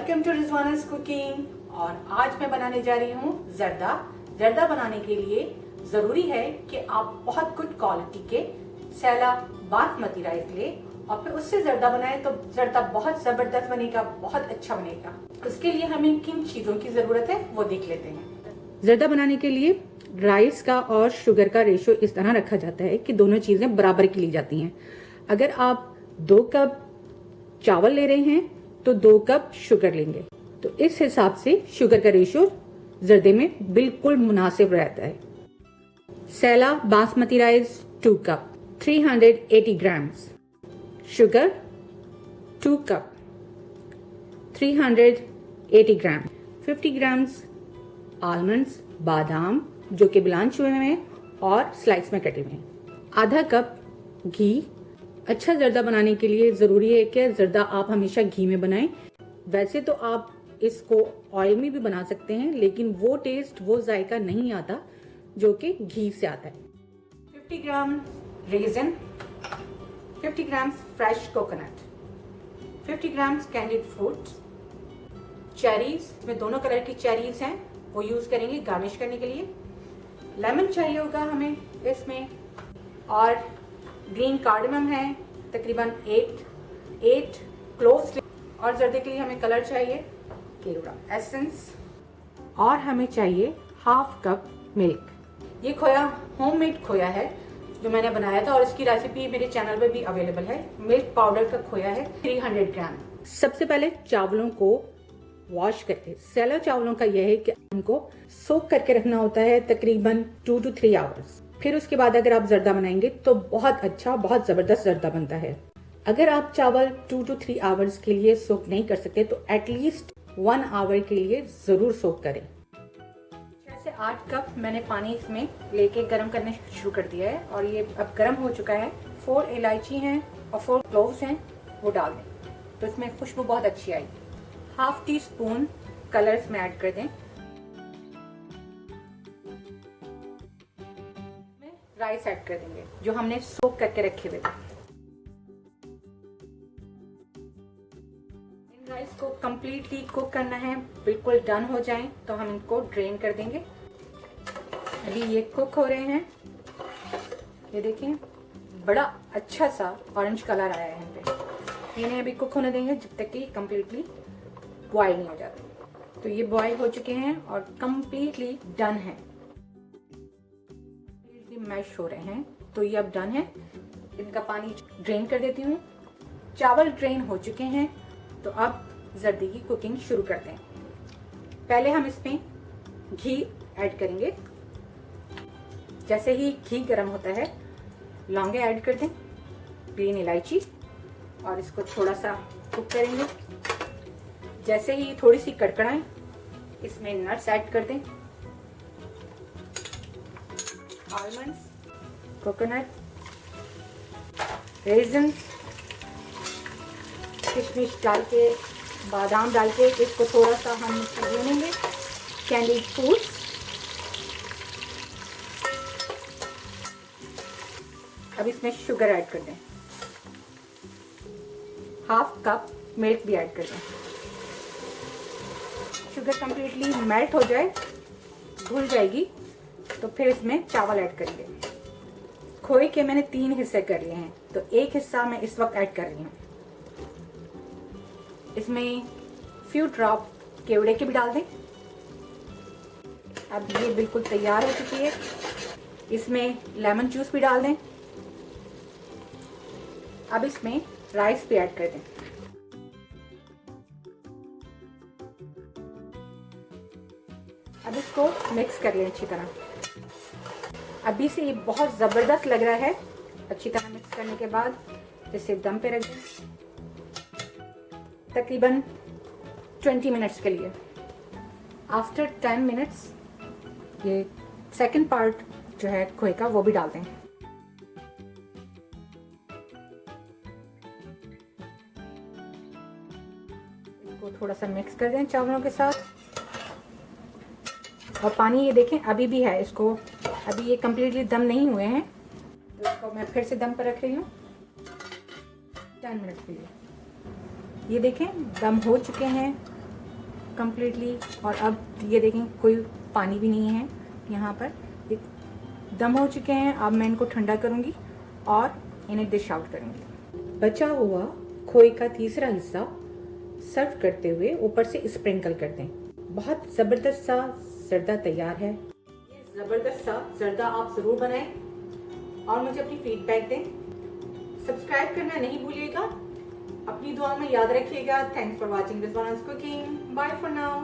Welcome to रिजवाना's cooking. और आज मैं बनाने जा रही हूँ जर्दा। जर्दा बनाने के लिए जरूरी है कि आप बहुत गुड क्वालिटी के सैला बासमती राइस ले और फिर उससे जर्दा बनाए तो जर्दा बहुत जबरदस्त बनेगा, बहुत अच्छा बनेगा। उसके लिए हमें किन चीजों की जरूरत है वो देख लेते हैं। जर्दा बनाने के लिए राइस का और शुगर का रेशियो इस तरह रखा जाता है कि दोनों चीजें बराबर की ली जाती हैं। अगर आप 2 कप चावल ले रहे हैं तो 2 कप शुगर लेंगे, तो इस हिसाब से शुगर का रेशियो जर्दे में बिल्कुल मुनासिब रहता है। Saila basmati rice 2 cup 380 grams, sugar 2 cup 380 ग्राम, 50 ग्राम्स आलमंड्स बादाम जो कि ब्लांच हुए हैं और स्लाइस में कटे हुए हैं, आधा कप घी। अच्छा जर्दा बनाने के लिए ज़रूरी है कि जर्दा आप हमेशा घी में बनाएं। वैसे तो आप इसको ऑयल में भी बना सकते हैं, लेकिन वो टेस्ट, वो जायका नहीं आता जो कि घी से आता है। 50 ग्राम रेजिन, 50 ग्राम फ्रेश कोकोनट, 50 ग्राम कैंडिड फ्रूट्स, चेरीज में दोनों कलर की चेरीज हैं, वो यूज़ करेंगे गार्निश करने के लिए। लेमन चाहिए होगा हमें इसमें, और ग्रीन कार्डमम है तकरीबन 8 क्लोव्स, और जर्दे के लिए हमें कलर चाहिए केवड़ा एसेंस, और हमें चाहिए हाफ कप मिल्क। ये खोया होममेड खोया है जो मैंने बनाया था और इसकी रेसिपी मेरे चैनल पे भी अवेलेबल है। मिल्क पाउडर का खोया है 300 ग्राम। सबसे पहले चावलों को वॉश करके, सैला चावलों का यह है कि उनको सोक करके रखना होता है तकरीबन 2 to 3 आवर्स। फिर उसके बाद अगर आप जर्दा बनाएंगे तो बहुत अच्छा, बहुत जबरदस्त जर्दा बनता है। अगर आप चावल 2 to 3 आवर्स के लिए सोक नहीं कर सकते तो एटलीस्ट 1 आवर के लिए जरूर सोक करें। 6 से 8 कप मैंने पानी इसमें लेके गर्म करने शुरू कर दिया है और ये अब गर्म हो चुका है। 4 इलायची हैं और 4 क्लोव्स हैं, वो डाल दें तो इसमें खुशबू बहुत अच्छी आएगी। हाफ टी स्पून कलर इसमें ऐड कर दें। राइस ऐड कर देंगे जो हमने सोक करके रखे हुए थे। इन राइस को कंप्लीटली कुक करना है, बिल्कुल डन हो जाएं तो हम इनको ड्रेन कर देंगे। अभी ये कुक हो रहे हैं, ये देखिए बड़ा अच्छा सा ऑरेंज कलर आया है इन पे। इन्हें अभी कुक होने देंगे जब तक कि कंप्लीटली बॉयल नहीं हो जाते। तो ये बॉयल हो चुके हैं और कंप्लीटली डन है, मैश हो रहे हैं, तो ये अब डन है। इनका पानी ड्रेन कर देती हूँ। चावल ड्रेन हो चुके हैं, तो अब जर्दे की कुकिंग शुरू करते हैं। पहले हम इसमें घी ऐड करेंगे। जैसे ही घी गर्म होता है लौंगे ऐड कर दें, ग्रीन इलायची, और इसको थोड़ा सा कुक करेंगे। जैसे ही थोड़ी सी कड़कड़ाएं इसमें नट्स ऐड कर दें, आलमंड्स, कोकोनट, रेजिन्स, किशमिश डाल के, बादाम डाल के इसको थोड़ा सा हम भूनेंगे। कैंडिड फ्रूट्स, अब इसमें शुगर ऐड कर दें, हाफ कप मिल्क भी ऐड कर दें। शुगर कंप्लीटली मेल्ट हो जाए, घुल जाएगी, तो फिर इसमें चावल ऐड करेंगे। खोए के मैंने 3 हिस्से कर लिए हैं, तो 1 हिस्सा मैं इस वक्त ऐड कर रही हूँ। इसमें फ्यू ड्रॉप केवड़े के भी डाल दें। अब ये बिल्कुल तैयार हो चुकी है। इसमें लेमन जूस भी डाल दें। अब इसमें राइस भी ऐड कर दें। अब इसको मिक्स कर लें अच्छी तरह। अभी से ये बहुत ज़बरदस्त लग रहा है। अच्छी तरह मिक्स करने के बाद इसे दम पे रख दें तकरीबन 20 मिनट्स के लिए। आफ्टर 10 मिनट्स ये सेकंड पार्ट जो है खोए का वो भी डाल दें। इसको थोड़ा सा मिक्स कर दें चावलों के साथ। और पानी ये देखें अभी भी है, इसको अभी ये कम्प्लीटली दम नहीं हुए हैं, तो इसको मैं फिर से दम पर रख रही हूँ 10 मिनट के लिए। ये देखें दम हो चुके हैं कम्प्लीटली। और अब ये देखें कोई पानी भी नहीं है यहाँ पर, ये दम हो चुके हैं। अब मैं इनको ठंडा करूँगी और इन्हें डिश आउट करूँगी। बचा हुआ खोए का तीसरा हिस्सा सर्व करते हुए ऊपर से स्प्रिंकल कर दें। बहुत ज़बरदस्त सा जर्दा तैयार है। ये ज़बरदस्त सा जर्दा आप ज़रूर बनाएं और मुझे अपनी फीडबैक दें। सब्सक्राइब करना नहीं भूलिएगा। अपनी दुआ में याद रखिएगा। Thanks for watching this one cooking. Bye for now.